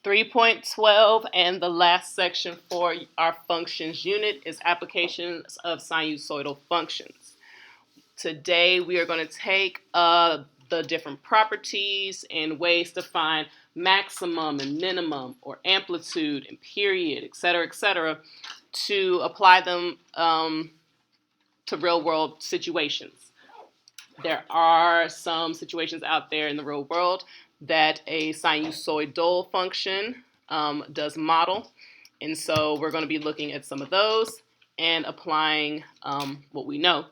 3.12, and the last section for our functions unit is applications of sinusoidal functions. Today we are going to take the different properties and ways to find maximum and minimum, or amplitude and period, etc., to apply them to real world situations. There are some situations out there in the real world that a sinusoidal function does model. And so we're going to be looking at some of those and applying what we know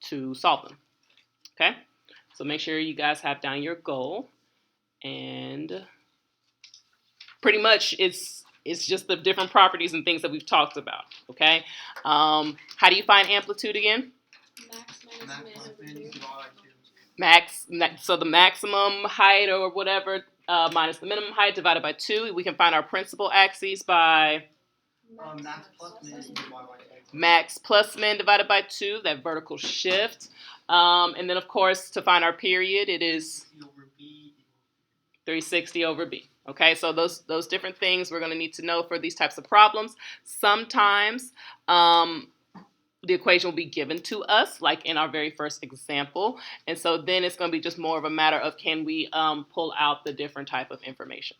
to solve them. Okay? So make sure you guys have down your goal. And pretty much it's just the different properties and things that we've talked about. Okay? How do you find amplitude again? So the maximum height or whatever minus the minimum height divided by 2. We can find our principal axes by max plus min divided by 2, that vertical shift. And then, of course, to find our period, it is 360 over b. Okay, so those different things we're going to need to know for these types of problems. Sometimes the equation will be given to us, like in our very first example. And so then it's going to be just more of a matter of can we pull out the different type of information.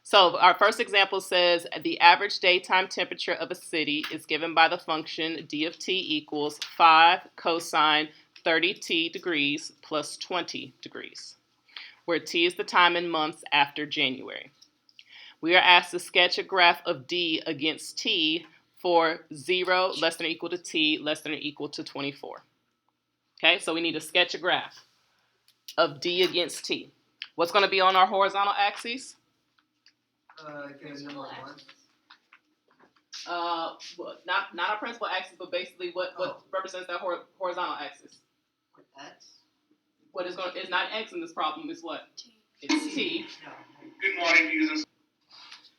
So our first example says the average daytime temperature of a city is given by the function d of t equals 5 cosine 30t degrees plus 20 degrees, where t is the time in months after January. We are asked to sketch a graph of d against t for 0 less than or equal to t less than or equal to 24. Okay, so we need to sketch a graph of d against t. What's going to be on our horizontal axes? Not our principal axis, but basically what represents that horizontal axis? X. What is not x in this problem is what? T. It's t. Good morning, users.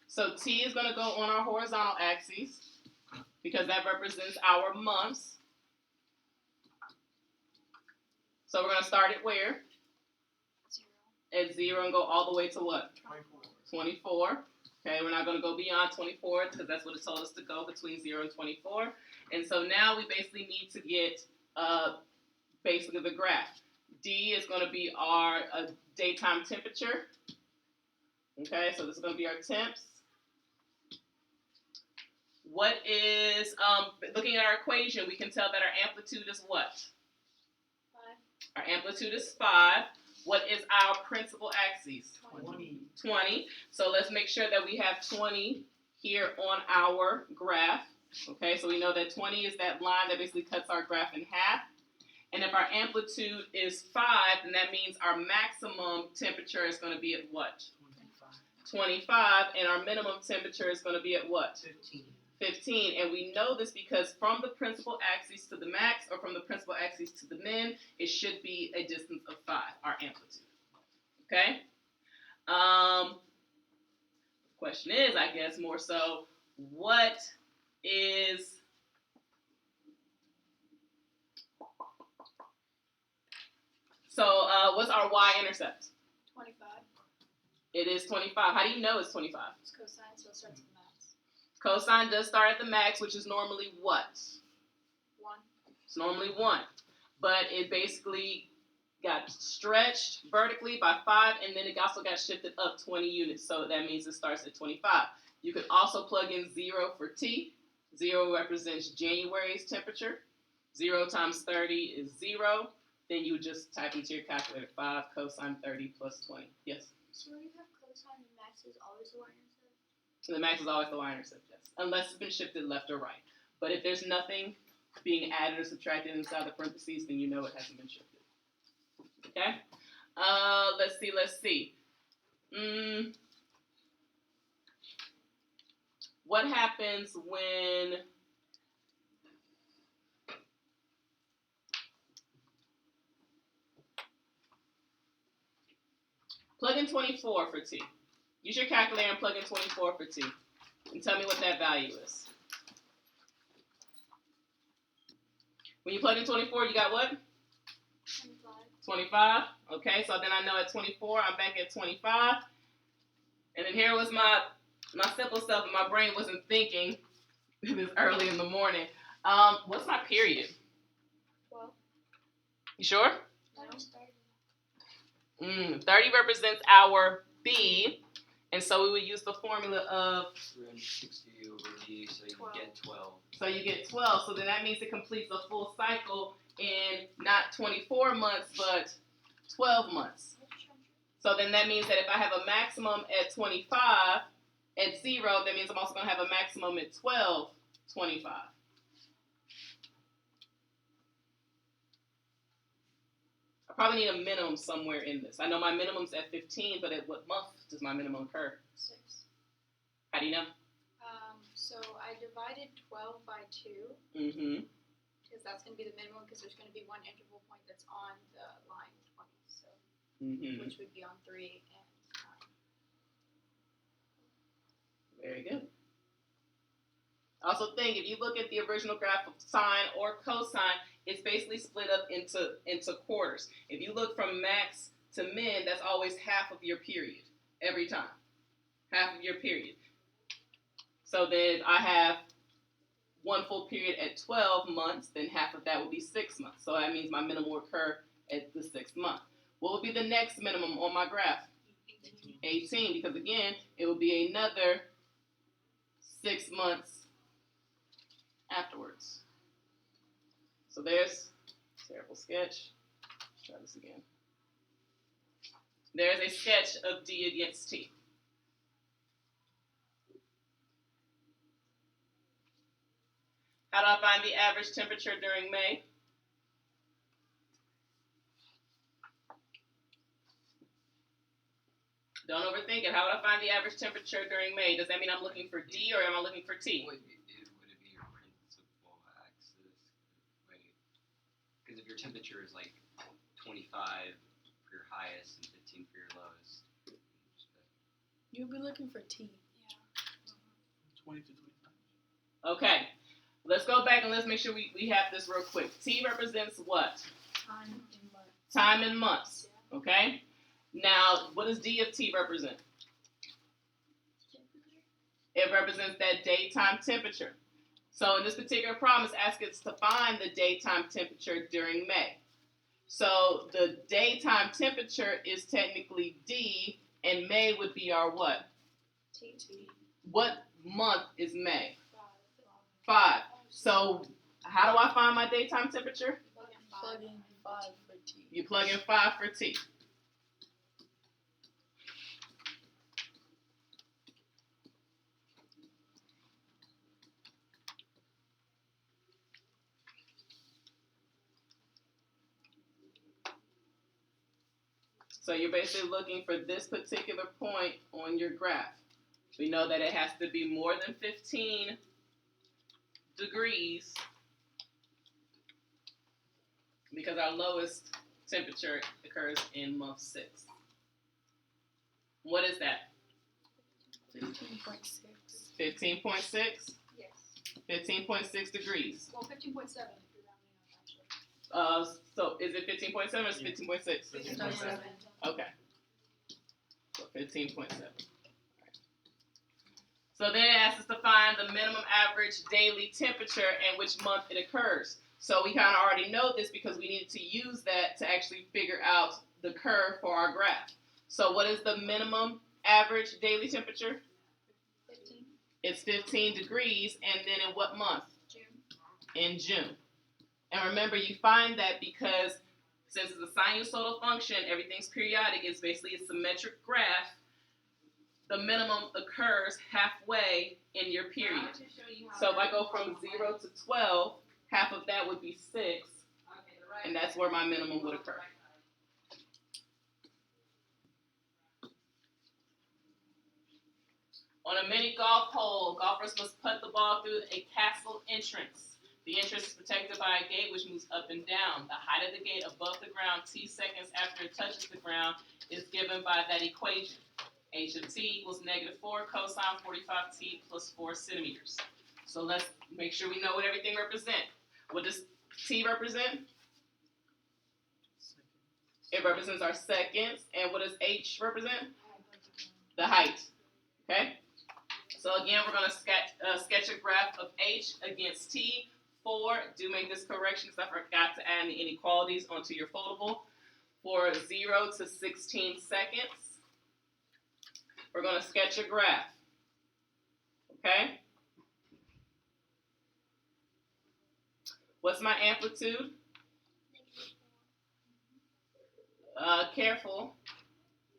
So t is going to go on our horizontal axis because that represents our months. So we're going to start at where? 0. At 0 and go all the way to what? 24. 24. Okay, we're not going to go beyond 24 because that's what it told us to go, between 0 and 24. And so now we basically need to get basically the graph. D is going to be our daytime temperature. Okay, so this is going to be our temps. What is, looking at our equation, we can tell that our amplitude is what? 5. Our amplitude is 5. What is our principal axis? 20. So let's make sure that we have 20 here on our graph. Okay, so we know that 20 is that line that basically cuts our graph in half. And if our amplitude is 5, then that means our maximum temperature is going to be at what? 25. And our minimum temperature is going to be at what? 15. And we know this because from the principal axis to the max, or from the principal axis to the min, it should be a distance of 5, our amplitude. Okay? Question is, I guess, more so, what is what's our y-intercept? 25. It is 25. How do you know it's 25? It's cosine, so it starts at the max. Cosine does start at the max, which is normally what? 1. It's normally 1. But it basically got stretched vertically by 5, and then it also got shifted up 20 units. So that means it starts at 25. You could also plug in 0 for t. 0 represents January's temperature. 0 times 30 is 0. Then you would just type into your calculator 5 cosine 30 plus 20. Yes? So when you have cosine, the max is always the y-intercept? So the max is always the y-intercept, yes. Unless it's been shifted left or right. But if there's nothing being added or subtracted inside the parentheses, then you know it hasn't been shifted. Okay? Let's see. What happens when plug in 24 for t? Use your calculator and plug in 24 for t. And tell me what that value is. When you plug in 24, you got what? 25. 25. Okay, so then I know at 24, I'm back at 25. And then here was my my simple self and my brain wasn't thinking this early in the morning. What's my period? 12. You sure? No. 30 represents our B, and so we would use the formula of 360 over D, so you 12. get 12. So you get 12. So then that means it completes a full cycle in not 24 months, but 12 months. So then that means that if I have a maximum at 25, at 0, that means I'm also going to have a maximum at 12, 25. I probably need a minimum somewhere in this. I know my minimum's at 15, but at what month does my minimum occur? 6. How do you know? So I divided 12 by 2. Mm-hmm. Because that's going to be the minimum, because there's going to be one interval point that's on the line 20, so which would be on 3 and 9. Very good. Also think, if you look at the original graph of sine or cosine, it's basically split up into quarters. If you look from max to min, that's always half of your period, every time. Half of your period. So then if I have one full period at 12 months, then half of that would be 6 months. So that means my minimum will occur at the 6th month. What would be the next minimum on my graph? 18, because again, it would be another 6 months afterwards. So there's a terrible sketch. Let's try this again. There's a sketch of D against T. How do I find the average temperature during May? Don't overthink it. How would I find the average temperature during May? Does that mean I'm looking for D or am I looking for T? Would it be your principal axis? Wait, because if your temperature is like 25 for your highest and 15 for your lowest, You'll be looking for T. 20 to 25. Okay. Let's go back and let's make sure we have this real quick. T represents what? Time in months. Time in months. Okay? Now, what does D of T represent? It represents that daytime temperature. So in this particular problem, it's asking us to find the daytime temperature during May. So the daytime temperature is technically D, and May would be our what? T. What month is May? 5. 5. So how do I find my daytime temperature? Plug in 5 for T. You plug in 5 for T. So you're basically looking for this particular point on your graph. We know that it has to be more than 15 degrees because our lowest temperature occurs in month 6. What is that? 15.6. 15.6? Yes. 15.6 degrees. Well, 15.7 if you're rounding up, actually. So is it 15.7 or is it 15.6? 15.7. Okay. So 15.7. So then it asks us to find the minimum average daily temperature and which month it occurs. So we kind of already know this because we needed to use that to actually figure out the curve for our graph. So what is the minimum average daily temperature? 15. It's 15 degrees, and then in what month? June. In June. And remember, you find that because since it's a sinusoidal function, everything's periodic, it's basically a symmetric graph. The minimum occurs halfway in your period. So if I go from 0 to 12, half of that would be 6, and that's where my minimum would occur. On a mini golf hole, golfers must putt the ball through a castle entrance. The entrance is protected by a gate which moves up and down. The height of the gate above the ground t seconds after it touches the ground is given by that equation. H of t equals -4 cosine 45t plus 4 centimeters. So let's make sure we know what everything represents. What does t represent? It represents our seconds. And what does h represent? The height. Okay? So again, we're going to sketch a graph of h against t. 4, do make this correction because I forgot to add any inequalities onto your foldable. For 0 to 16 seconds, we're going to sketch a graph. Okay? What's my amplitude? Careful.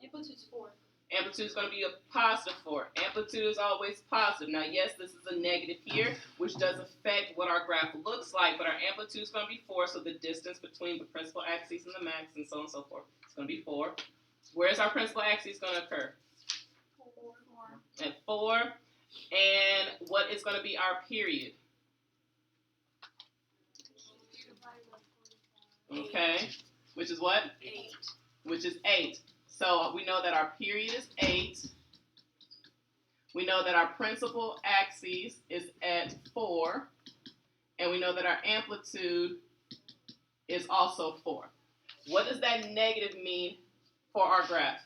Amplitude's 4. Amplitude is going to be a positive 4. Amplitude is always positive. Now, yes, this is a negative here, which does affect what our graph looks like, but our amplitude is going to be 4, so the distance between the principal axis and the max and so on and so forth is going to be 4. Where's our principal axis going to occur? 4. At 4. And what is going to be our period? Okay. Which is what? 8. Which is 8. So we know that our period is 8. We know that our principal axis is at 4. And we know that our amplitude is also 4. What does that negative mean for our graph?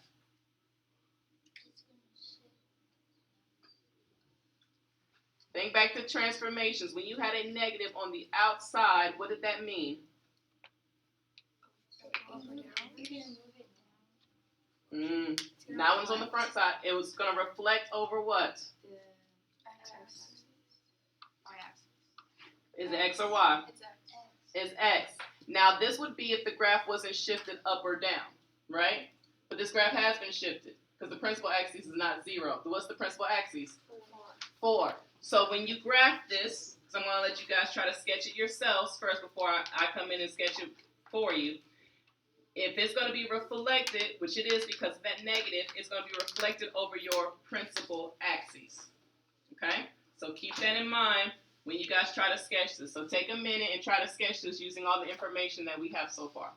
Think back to transformations. When you had a negative on the outside, what did that mean? That one's on the front side. It was going to reflect over what? Is it X or Y? It's X. It's X. Now, this would be if the graph wasn't shifted up or down, right? But this graph has been shifted because the principal axis is not 0. What's the principal axis? 4. So when you graph this, because I'm going to let you guys try to sketch it yourselves first before I come in and sketch it for you. If it's going to be reflected, which it is because of that negative, it's going to be reflected over your principal axis. Okay? So keep that in mind when you guys try to sketch this. So take a minute and try to sketch this using all the information that we have so far.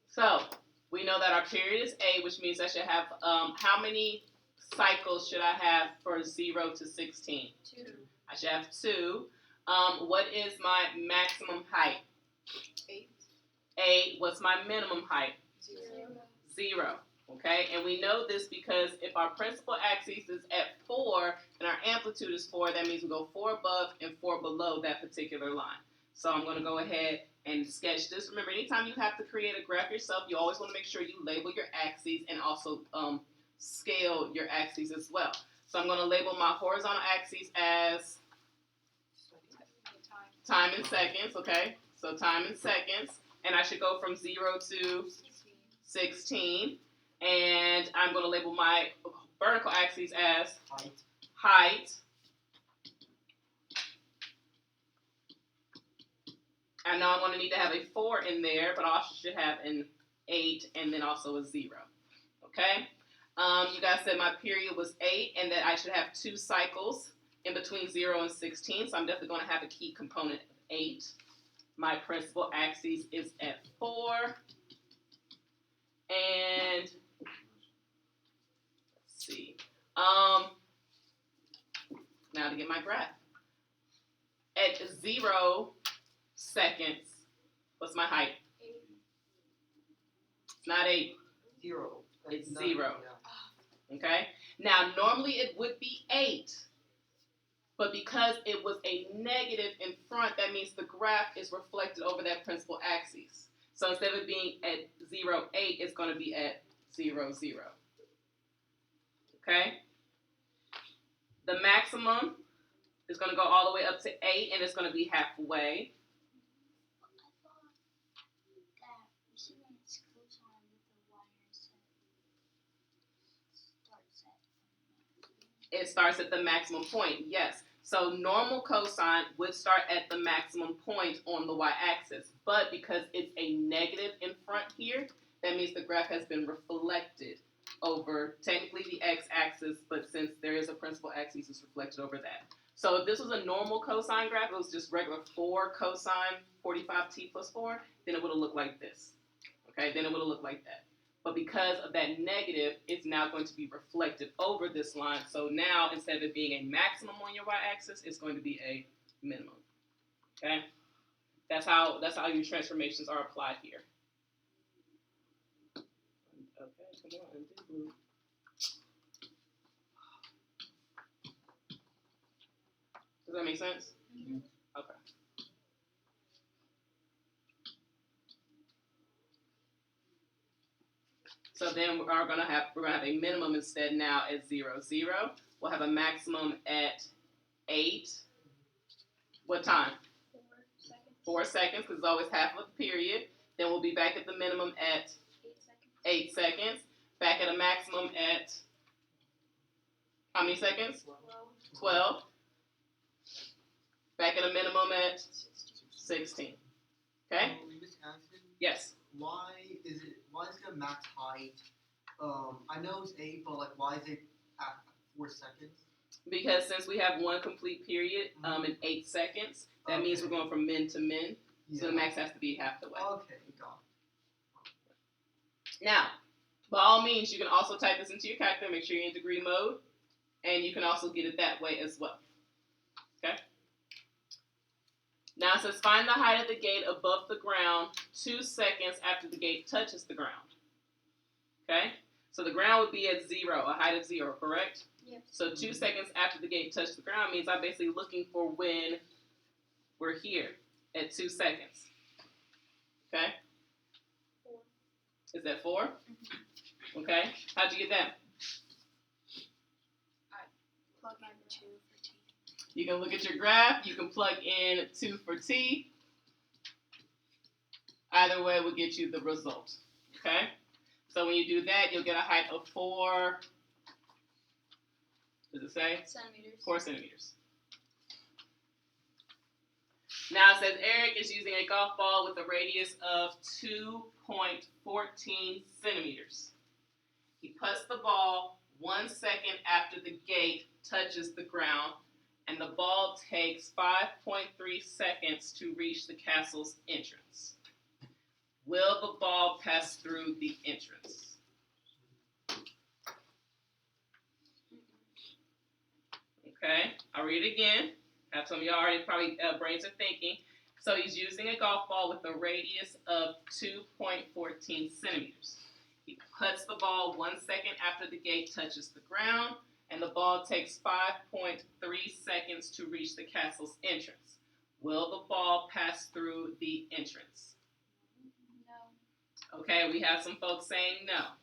So we know that our period is 8, which means I should have, how many cycles should I have for 0 to 16? 2. I should have 2. What is my maximum height? 8. 8. What's my minimum height? 0. 0. Okay, and we know this because if our principal axis is at 4 and our amplitude is 4, that means we go 4 above and 4 below that particular line. So I'm going to go ahead and sketch this. Remember, anytime you have to create a graph yourself, you always want to make sure you label your axes and also scale your axes as well. So I'm going to label my horizontal axis as time in seconds, okay? So time in seconds. And I should go from 0 to 16. And I'm going to label my vertical axis as height. I know I'm going to need to have a 4 in there, but I also should have an 8 and then also a 0. Okay? You guys said my period was 8 and that I should have 2 cycles in between 0 and 16. So I'm definitely going to have a key component of 8. My principal axis is at 4. And let's see. Now to get my graph. At 0 seconds, what's my height? 8. It's not 8. 0. It's None, 0. Yeah. Okay? Now, normally it would be 8. But because it was a negative in front, that means the graph is reflected over that principal axis. So instead of it being at 0, 8, it's going to be at 0, 0. Okay? The maximum is going to go all the way up to 8, and it's going to be halfway. It starts at the maximum point, yes. So normal cosine would start at the maximum point on the y-axis. But because it's a negative in front here, that means the graph has been reflected over technically the x-axis, but since there is a principal axis, it's reflected over that. So if this was a normal cosine graph, it was just regular 4 cosine 45t plus 4, then it would have looked like this. Okay, then it would have looked like that. But because of that negative, it's now going to be reflected over this line. So now, instead of it being a maximum on your y-axis, it's going to be a minimum. Okay? That's how your transformations are applied here. Okay, come on, undo blue. sense? Mhm. Okay. So then we're gonna have a minimum instead now at 0, 0. We'll have a maximum at 8. What time? 4 seconds. 4 seconds, because it's always half of the period. Then we'll be back at the minimum at 8 seconds. 8 seconds. Back at a maximum at how many seconds? 12. Back at a minimum at 16. Okay? Miss Ashton, Yes. why is it gonna max height? I know it's 8, but like why is it at 4 seconds? Because since we have one complete period in 8 seconds, that means we're going from min to min. So the max has to be half the way. Okay, got Now, by all means, you can also type this into your calculator. Make sure you're in degree mode. And you can also get it that way as well. Okay? Now it says find the height of the gate above the ground 2 seconds after the gate touches the ground. Okay? So the ground would be at 0, a height of 0, correct? Yes. So 2 seconds after the gate touched the ground means I'm basically looking for when we're here at 2 seconds. Okay? 4. Is that 4? Okay. How'd you get that? Plug in 2 for T. You can look at your graph. You can plug in 2 for T. Either way will get you the result. Okay? So when you do that, you'll get a height of 4. Does it say? Centimeters. 4 centimeters. Now it says Eric is using a golf ball with a radius of 2.14 centimeters. He puts the ball 1 second after the gate touches the ground, and the ball takes 5.3 seconds to reach the castle's entrance. Will the ball pass through the entrance? Okay, I'll read it again. Have some of y'all already probably brains are thinking. So he's using a golf ball with a radius of 2.14 centimeters. He puts the ball 1 second after the gate touches the ground, and the ball takes 5.3 seconds to reach the castle's entrance. Will the ball pass through the entrance? No. Okay, we have some folks saying no.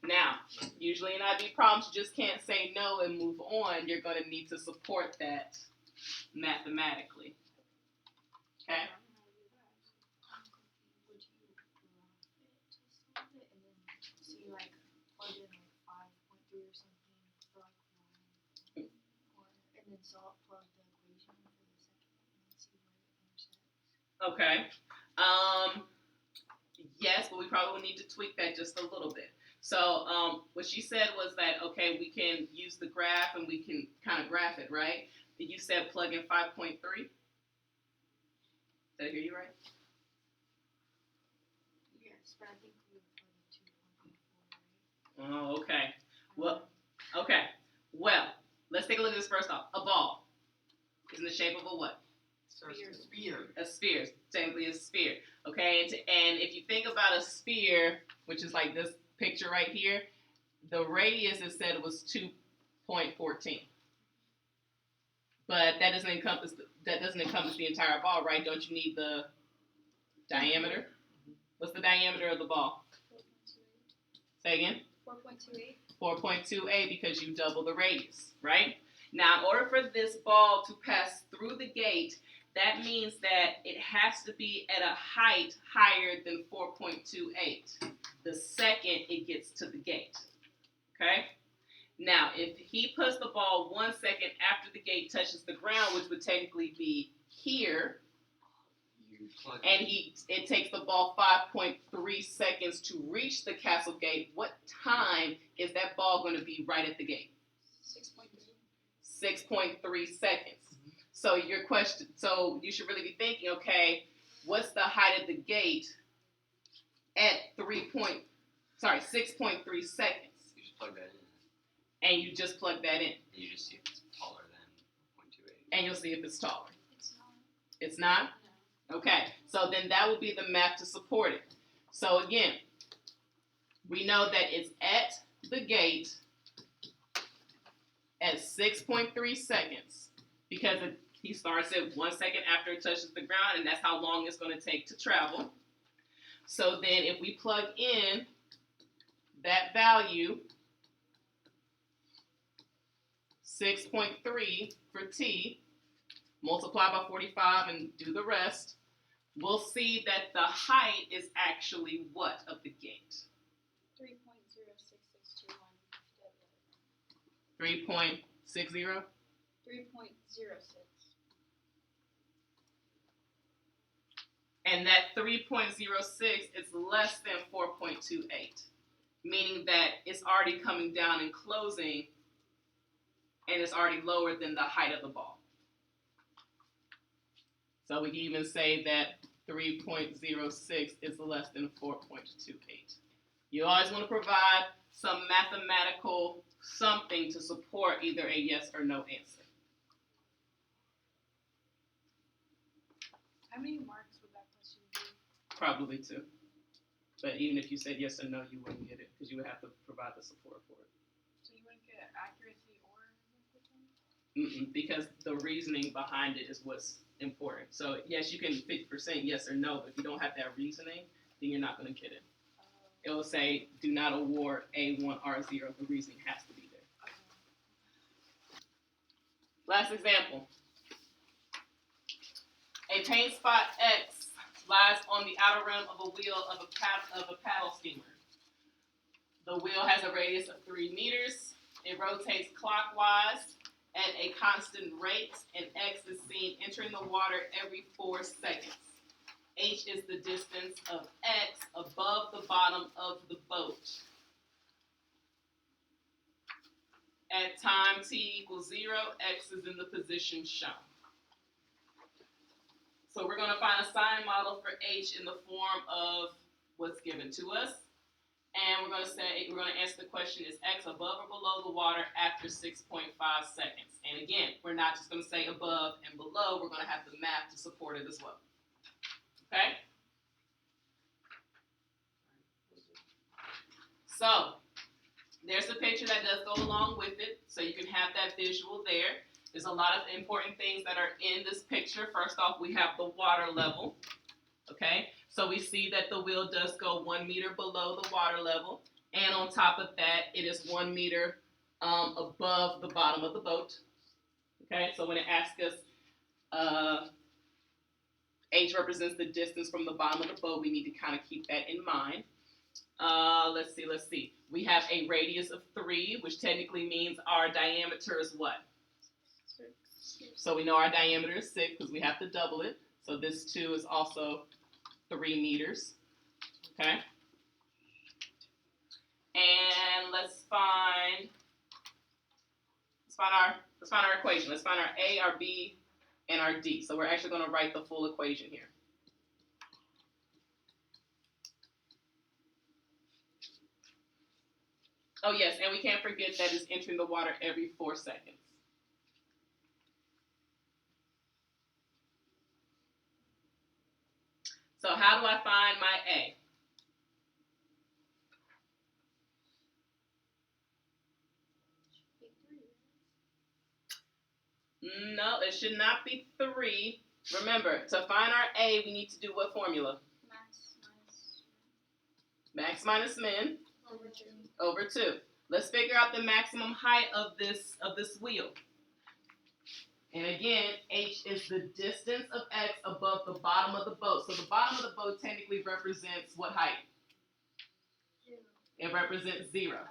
Now, usually in IB problems, you just can't say no and move on. You're going to need to support that mathematically. Okay? Would you drop it to solve it and then so you like plug in like 5.3 or something for like 1 or and then plug the equation for the second and then see where it intersects? Okay. Yes, but we probably will need to tweak that just a little bit. So what she said was that, okay, we can use the graph and we can kind of graph it, right? You said plug in 5.3. Did I hear you right? Yes, but I think we would plug in 2.4, right? Oh, okay. Well, okay. Well, let's take a look at this first off. A ball is in the shape of a what? Sphere. A sphere. Technically a sphere. Okay, and if you think about a sphere, which is like this picture right here, the radius it said was 2.14. But that doesn't encompass the entire ball, right? Don't you need the diameter? What's the diameter of the ball? 4.28. Say again? 4.28. 4.28 because you double the radius, right? Now, in order for this ball to pass through the gate, that means that it has to be at a height higher than 4.28 the second it gets to the gate, okay? Now, if he puts the ball 1 second after the gate touches the ground, which would technically be here, and it takes the ball 5.3 seconds to reach the castle gate, what time is that ball going to be right at the gate? 6.3. 6.3 seconds. So so you should really be thinking, okay, what's the height of the gate at 6.3 seconds? You just plug that in. And you just plug that in. And you just see if it's taller than 0.28. And you'll see if it's taller. It's not. It's not? No. Okay, so then that will be the math to support it. So again, we know that it's at the gate at 6.3 seconds because He starts it 1 second after it touches the ground, and that's how long it's going to take to travel. So then if we plug in that value, 6.3 for t, multiply by 45 and do the rest, we'll see that the height is actually what of the gate? 3.06621. 3.60? 3.06. And that 3.06 is less than 4.28, meaning that it's already coming down and closing, and it's already lower than the height of the ball. So we can even say that 3.06 is less than 4.28. You always want to provide some mathematical something to support either a yes or no answer. How many marks would that question be? Probably 2. But even if you said yes or no, you wouldn't get it because you would have to provide the support for it. So you wouldn't get accuracy or Because the reasoning behind it is what's important. So yes, you can 50% yes or no, but if you don't have that reasoning, then you're not going to get it. It will say, do not award A1R0. The reasoning has to be there. Last example. A paint spot X lies on the outer rim of a wheel of a paddle steamer. The wheel has a radius of 3 meters. It rotates clockwise at a constant rate, and X is seen entering the water every 4 seconds. H is the distance of X above the bottom of the boat. At time t equals 0, X is in the position shown. So we're going to find a sign model for H in the form of what's given to us. And we're going to answer the question, is X above or below the water after 6.5 seconds? And again, we're not just going to say above and below. We're going to have the math to support it as well. Okay? So, there's the picture that does go along with it, so you can have that visual there. There's a lot of important things that are in this picture. First off, we have the water level. Okay? So we see that the wheel does go 1 meter below the water level. And on top of that, it is 1 meter above the bottom of the boat. Okay? So when it asks us, H represents the distance from the bottom of the boat, we need to kind of keep that in mind. Let's see. We have a radius of 3, which technically means our diameter is what? 6. So we know our diameter is 6 because we have to double it. So this 2 is also 3 meters. Okay? And let's find our equation. Let's find our A, our B, and our D. So we're actually going to write the full equation here. Oh yes, and we can't forget that it's entering the water every 4 seconds. So how do I find my A? No, it should not be 3. Remember, to find our A, we need to do what formula? Max minus min over 2. Let's figure out the maximum height of this wheel. And again, H is the distance of X above the bottom of the boat. So the bottom of the boat technically represents what height? 0. It represents 0.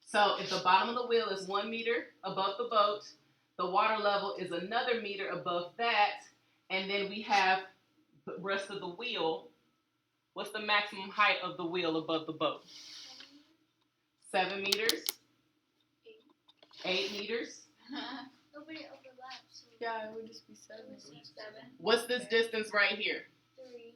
So if the bottom of the wheel is 1 meter above the boat, the water level is another meter above that, and then we have the rest of the wheel. What's the maximum height of the wheel above the boat? 7 meters? 8 meters? Nobody overlaps. So Yeah, it would just be 7. 7. What's this distance right here? 3.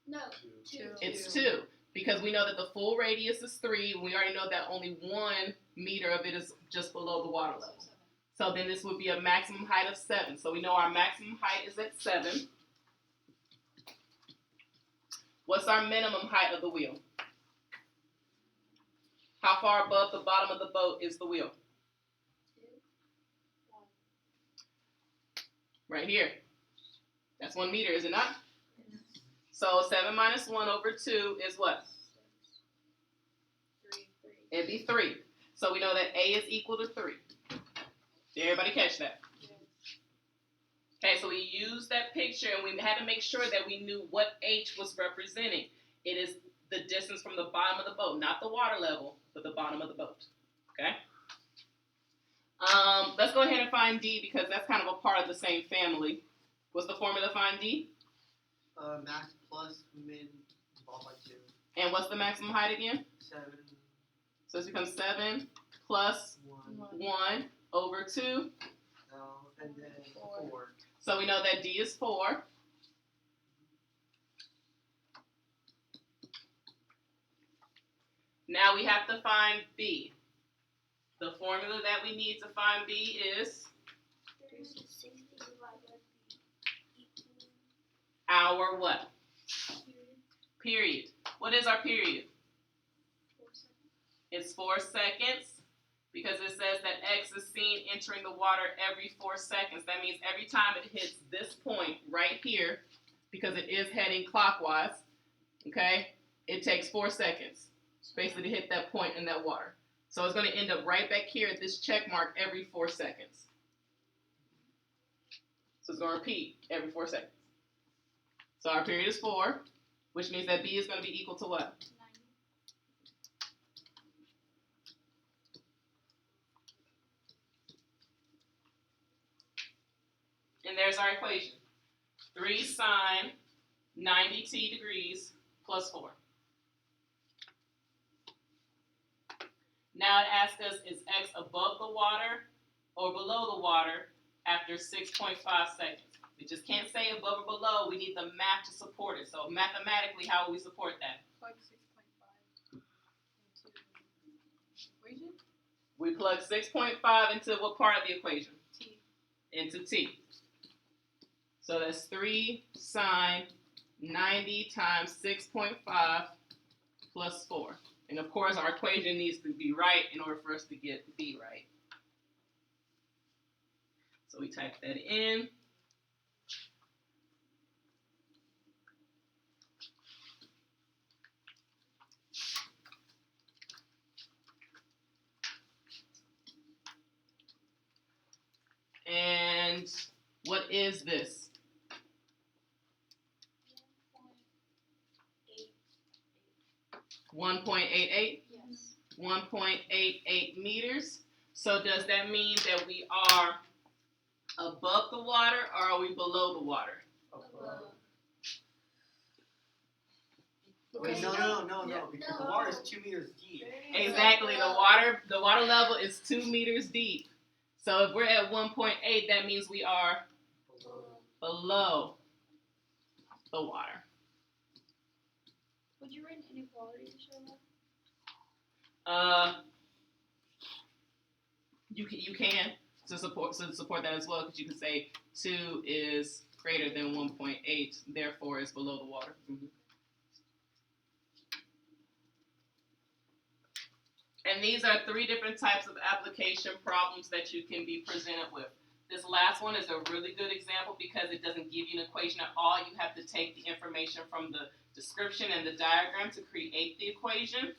No. 2. It's 2, because we know that the full radius is 3, and we already know that only 1 meter of it is just below the water level. So then this would be a maximum height of 7. So we know our maximum height is at 7. What's our minimum height of the wheel? How far above the bottom of the boat is the wheel? 2. 1. Right here. That's 1 meter, is it not? So 7 minus 1 over 2 is what? 3. It'd be 3. So we know that A is equal to 3. Did everybody catch that? Okay, so we used that picture and we had to make sure that we knew what H was representing. It is the distance from the bottom of the boat, not the water level, but the bottom of the boat. Okay? Let's go ahead and find D because that's kind of a part of the same family. What's the formula to find D? Max plus min divided by 2. And what's the maximum height again? 7. So this becomes 7 plus 1 over 2. No, and then 4. So we know that D is 4. Now we have to find B. The formula that we need to find B is 360 divided by B equals our what? period. Period. What is our period? 4 seconds. It's 4 seconds because it says that X is seen entering the water every 4 seconds. That means every time it hits this point right here, because it is heading clockwise, okay, it takes 4 seconds basically to hit that point in that water. So it's going to end up right back here at this check mark every 4 seconds. So it's going to repeat every 4 seconds. So our period is 4, which means that B is going to be equal to what? 90. And there's our equation. 3 sine 90t degrees plus 4. Now it asks us, is X above the water or below the water after 6.5 seconds? We just can't say above or below. We need the math to support it. So mathematically, how will we support that? Plug 6.5 into the equation. We plug 6.5 into what part of the equation? T. Into t. So that's 3 sine 90 times 6.5 plus 4. And of course, our equation needs to be right in order for us to get B right. So we type that in. And what is this? 1.88? Yes. 1.88 meters. So does that mean that we are above the water or are we below the water? Wait, no, because the water is 2 meters deep. Exactly. The water level is 2 meters deep. So if we're at 1.8, that means we are below the water. Would you write an inequality to show that? You can to support that as well, because you can say 2 is greater than 1.8, therefore it's below the water. Mm-hmm. And these are 3 different types of application problems that you can be presented with. This last one is a really good example because it doesn't give you an equation at all. You have to take the information from the description and the diagram to create the equation.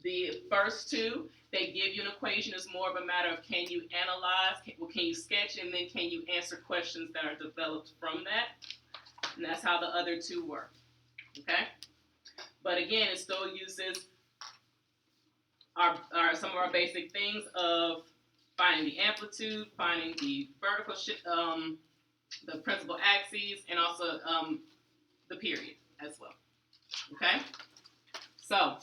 The first 2, they give you an equation. It's more of a matter of can you analyze, can you sketch, and then can you answer questions that are developed from that. And that's how the other 2 work. Okay? But again, it still uses some of our basic things of finding the amplitude, finding the vertical, the principal axes, and also the period as well. Okay? So